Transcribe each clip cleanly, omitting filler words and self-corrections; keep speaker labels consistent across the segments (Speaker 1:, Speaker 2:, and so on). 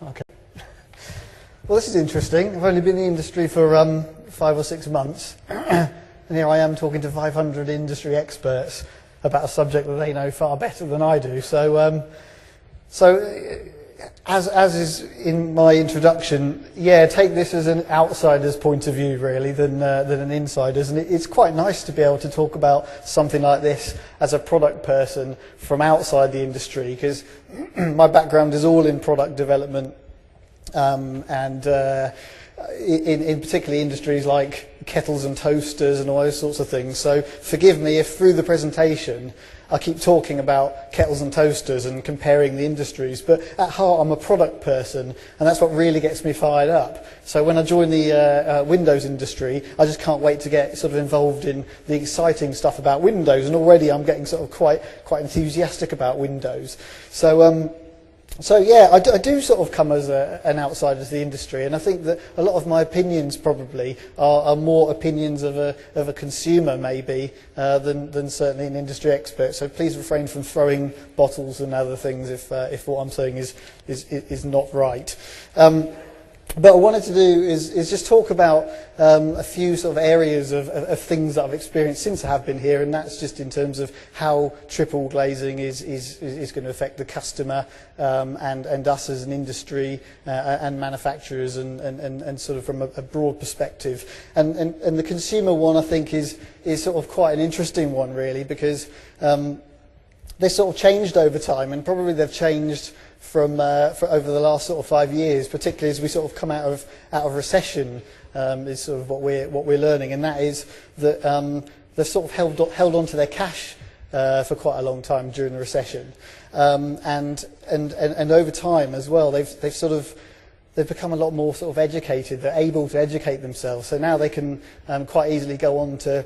Speaker 1: Okay. Well, this is interesting. I've only been in the industry for 5 or 6 months, and here I am talking to 500 industry experts about a subject that they know far better than I do. So, as is in my introduction, yeah, take this as an outsider's point of view, really, than an insider's. And it's quite nice to be able to talk about something like this as a product person from outside the industry, because my background is all in product development, and in particularly industries like kettles and toasters and all those sorts of things. So forgive me if through the presentation I keep talking about kettles and toasters and comparing the industries, but at heart I'm a product person, and that's what really gets me fired up. So when I join the Windows industry, I just can't wait to get sort of involved in the exciting stuff about Windows, and already I'm getting sort of quite enthusiastic about Windows. So yeah, I do sort of come as an outsider to the industry, and I think that a lot of my opinions probably are more opinions of a consumer maybe than certainly an industry expert. So please refrain from throwing bottles and other things if what I'm saying is not right. But what I wanted to do is just talk about a few sort of areas of things that I've experienced since I have been here, and that's just in terms of how triple glazing is going to affect the customer and us as an industry and manufacturers and sort of from a broad perspective. And the consumer one, I think, is sort of quite an interesting one, really, because they sort of changed over time, and probably they've changed from over the last sort of 5 years, particularly as we sort of come out of recession, is sort of what we're learning, and that is that they've sort of held on to their cash for quite a long time during the recession, and over time as well, they've become a lot more sort of educated. They're able to educate themselves, so now they can quite easily go onto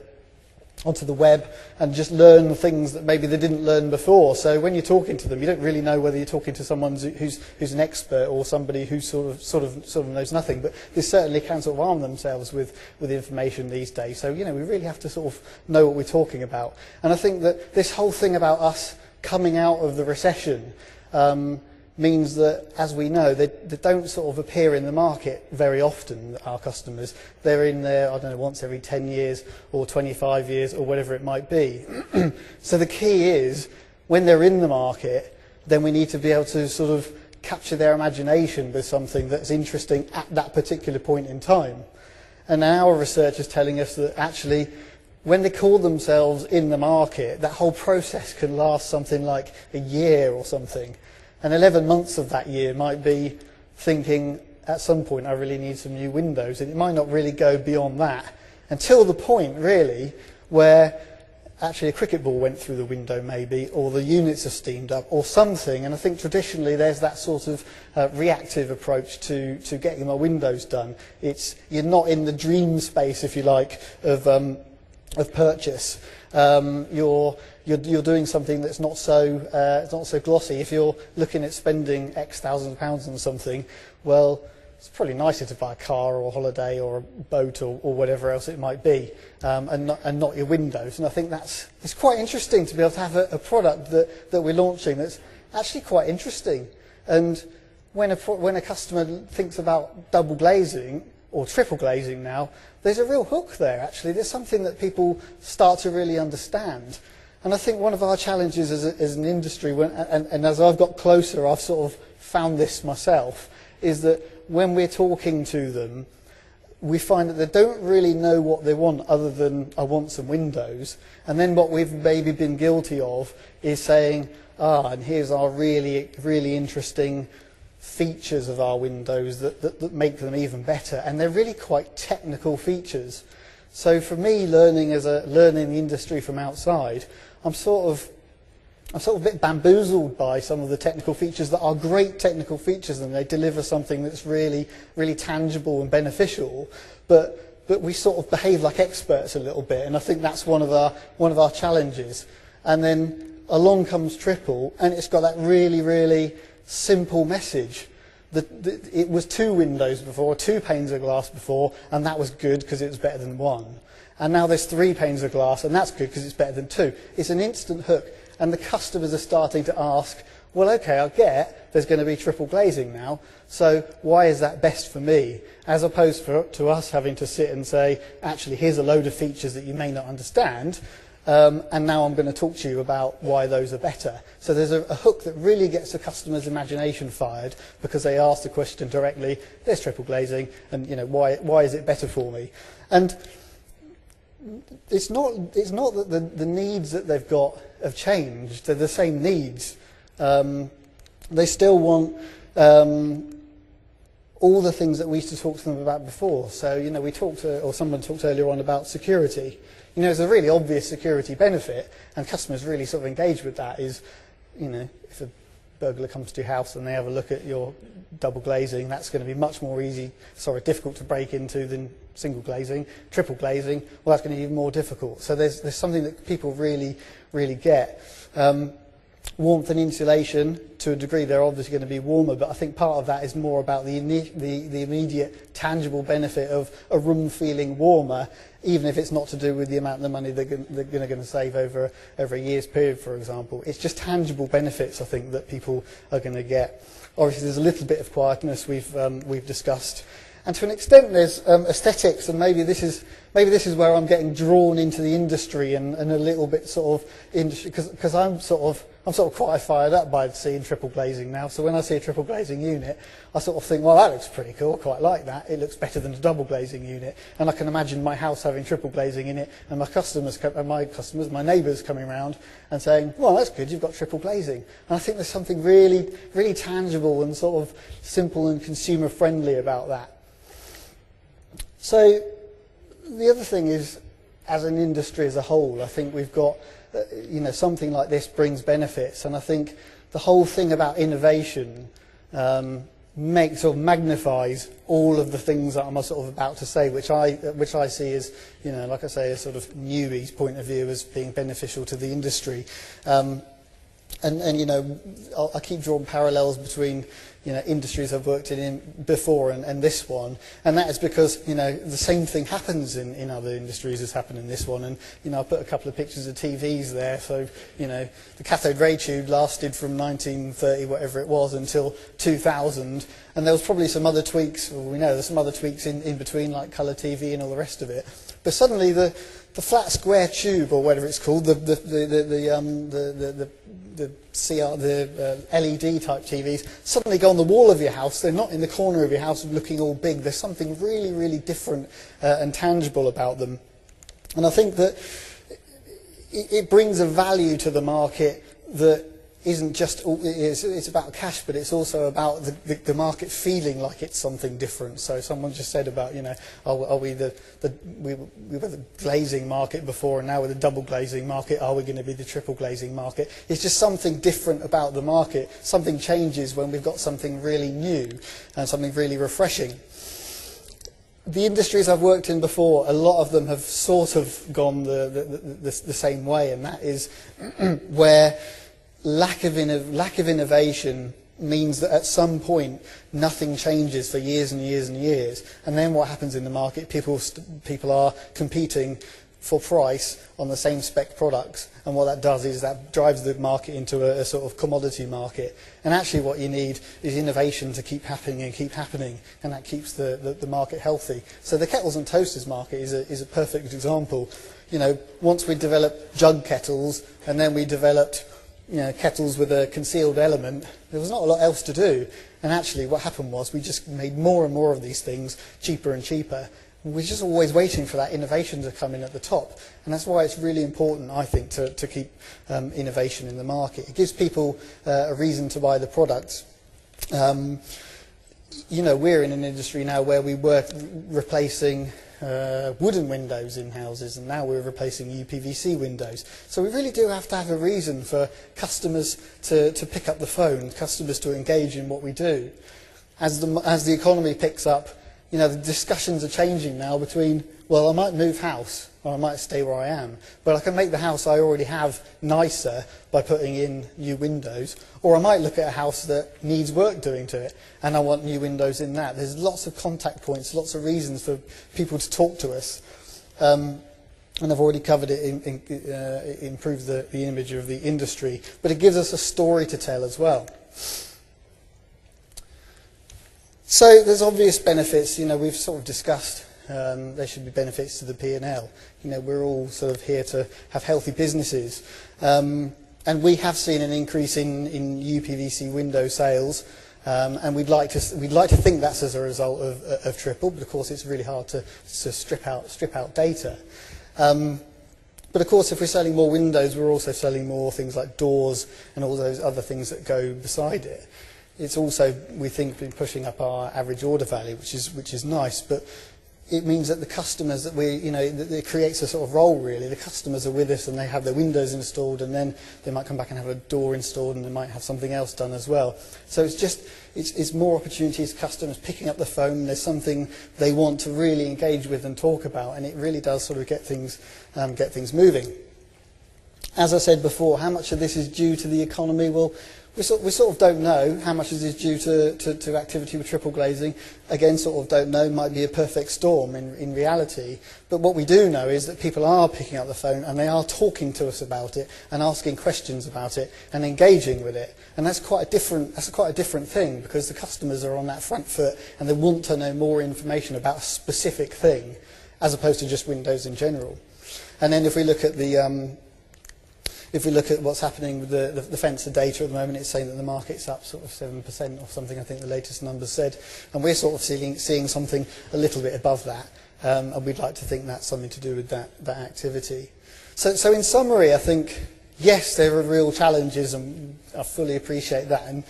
Speaker 1: the web and just learn things that maybe they didn't learn before. So when you're talking to them, you don't really know whether you're talking to someone who's an expert or somebody who sort of knows nothing. But they certainly can sort of arm themselves with information these days. So we really have to sort of know what we're talking about. And I think that this whole thing about us coming out of the recession means that, as we know, they don't sort of appear in the market very often, our customers. They're in there, I don't know, once every 10 years or 25 years or whatever it might be. So the key is, when they're in the market, then we need to be able to sort of capture their imagination with something that's interesting at that particular point in time. And our research is telling us that actually, when they call themselves in the market, that whole process can last something like a year or something. And 11 months of that year might be thinking, at some point, I really need some new windows. And it might not really go beyond that, until the point, really, where actually a cricket ball went through the window, maybe, or the units are steamed up, or something. And I think traditionally there's that sort of reactive approach to getting my windows done. You're not in the dream space, if you like, of purchase. You're doing something that's not so glossy. If you're looking at spending X thousands of pounds on something, well, it's probably nicer to buy a car or a holiday or a boat or whatever else it might be, and not your windows. And I think it's quite interesting to be able to have a product that we're launching that's actually quite interesting. And when a customer thinks about double glazing or triple glazing now, there's a real hook there, actually. There's something that people start to really understand. And I think one of our challenges as an industry, and as I've got closer, I've sort of found this myself, is that when we're talking to them, we find that they don't really know what they want other than, I want some windows. And then what we've maybe been guilty of is saying, and here's our really, really interesting features of our windows that make them even better. And they're really quite technical features. So for me, learning the industry from outside, I'm sort of a bit bamboozled by some of the technical features that are great technical features, and they deliver something that's really, really tangible and beneficial. But we sort of behave like experts a little bit, and I think that's one of our challenges. And then along comes triple, and it's got that really, really simple message. It was 2 windows before, 2 panes of glass before, and that was good because it was better than 1. And now there's 3 panes of glass, and that's good because it's better than 2. It's an instant hook, and the customers are starting to ask, well, okay, I get there's going to be triple glazing now, so why is that best for me? As opposed to us having to sit and say, actually, here's a load of features that you may not understand, and now I'm going to talk to you about why those are better. So there's a hook that really gets the customer's imagination fired because they ask the question directly, there's triple glazing, and why is it better for me? And it's not that the needs that they've got have changed. They're the same needs. They still want all the things that we used to talk to them about before. So, someone talked earlier on about security. It's a really obvious security benefit, and customers really sort of engage with that is, if a burglar comes to your house and they have a look at your double glazing, that's going to be much more difficult to break into than single glazing. Triple glazing, well, that's going to be even more difficult. So there's something that people really, really get. Warmth and insulation, to a degree, they're obviously going to be warmer, but I think part of that is more about the immediate, tangible benefit of a room feeling warmer, even if it's not to do with the amount of money they're going to save over a year's period, for example. It's just tangible benefits, I think, that people are going to get. Obviously, there's a little bit of quietness we've discussed. And to an extent, there's aesthetics, and maybe this is where I'm getting drawn into the industry and a little bit sort of industry, because I'm sort of quite fired up by seeing triple glazing now. So when I see a triple glazing unit, I sort of think, well, that looks pretty cool. I quite like that. It looks better than a double glazing unit, and I can imagine my house having triple glazing in it, and my neighbours coming around and saying, well, that's good. You've got triple glazing. And I think there's something really, really tangible and sort of simple and consumer friendly about that. So the other thing is, as an industry as a whole, I think we've got, something like this brings benefits, and I think the whole thing about innovation magnifies all of the things that I'm sort of about to say, which I see as, like I say, a sort of newbie's point of view as being beneficial to the industry. I keep drawing parallels between industries I've worked in before and this one, and that is because the same thing happens in other industries as happened in this one. And I put a couple of pictures of TVs there. So the cathode ray tube lasted from 1930 whatever it was until 2000, and there was probably some other tweaks. Or we know there's some other tweaks in between, like colour TV and all the rest of it. But suddenly the flat square tube, or whatever it's called, the LED type TVs suddenly go on the wall of your house. They're not in the corner of your house looking all big. There's something really, really different and tangible about them. And I think that it brings a value to the market that isn't just, it's about cash, but it's also about the market feeling like it's something different. So someone just said about, we were the glazing market before, and now we're the double glazing market. Are we going to be the triple glazing market? It's just something different about the market. Something changes when we've got something really new and something really refreshing. The industries I've worked in before, a lot of them have sort of gone the same way, and that is where lack of innovation means that at some point nothing changes for years and years and years, and then what happens in the market? People are competing for price on the same spec products, and what that does is that drives the market into a sort of commodity market. And actually what you need is innovation to keep happening, and that keeps the market healthy. So the kettles and toasters market is a perfect example. Once we developed jug kettles, and then we developed kettles with a concealed element, there was not a lot else to do. And actually what happened was we just made more and more of these things cheaper and cheaper. We're just always waiting for that innovation to come in at the top. And that's why it's really important, I think, to keep innovation in the market. It gives people a reason to buy the products. We're in an industry now where we were replacing wooden windows in houses, and now we're replacing UPVC windows. So we really do have to have a reason for customers to pick up the phone, customers to engage in what we do. As the economy picks up, the discussions are changing now between, well, I might move house, or I might stay where I am, but I can make the house I already have nicer by putting in new windows, or I might look at a house that needs work doing to it, and I want new windows in that. There's lots of contact points, lots of reasons for people to talk to us. And I've already covered it, improve the image of the industry, but it gives us a story to tell as well. So there's obvious benefits, we've sort of discussed there should be benefits to the P&L. We're all sort of here to have healthy businesses. And we have seen an increase in UPVC window sales, and we'd like to think that's as a result of Triple, but of course it's really hard to strip out data. But of course, if we're selling more windows, we're also selling more things like doors and all those other things that go beside it. It's also, we think, been pushing up our average order value, which is nice, but it means that the customers that it creates a sort of role really. The customers are with us and they have their windows installed, and then they might come back and have a door installed, and they might have something else done as well. So it's more opportunities, customers picking up the phone, there's something they want to really engage with and talk about, and it really does sort of get things moving. As I said before, how much of this is due to the economy? Well, we sort of don't know how much of this is due to activity with triple glazing. Again, sort of don't know, might be a perfect storm in reality. But what we do know is that people are picking up the phone and they are talking to us about it and asking questions about it and engaging with it. And that's quite a different thing, because the customers are on that front foot and they want to know more information about a specific thing as opposed to just windows in general. And then if we look at what's happening with the fencer data at the moment, it's saying that the market's up sort of 7% or something, I think the latest numbers said. And we're sort of seeing something a little bit above that. And we'd like to think that's something to do with that activity. So in summary, I think, yes, there are real challenges, and I fully appreciate that.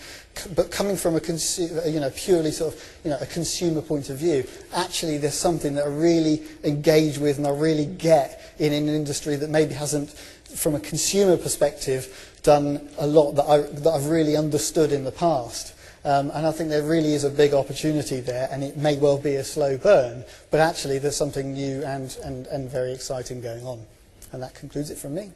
Speaker 1: But coming from a purely sort of a consumer point of view, actually there's something that I really engage with and I really get in an industry that maybe hasn't, from a consumer perspective, done a lot that I've really understood in the past. And I think there really is a big opportunity there, and it may well be a slow burn, but actually there's something new and very exciting going on. And that concludes it from me.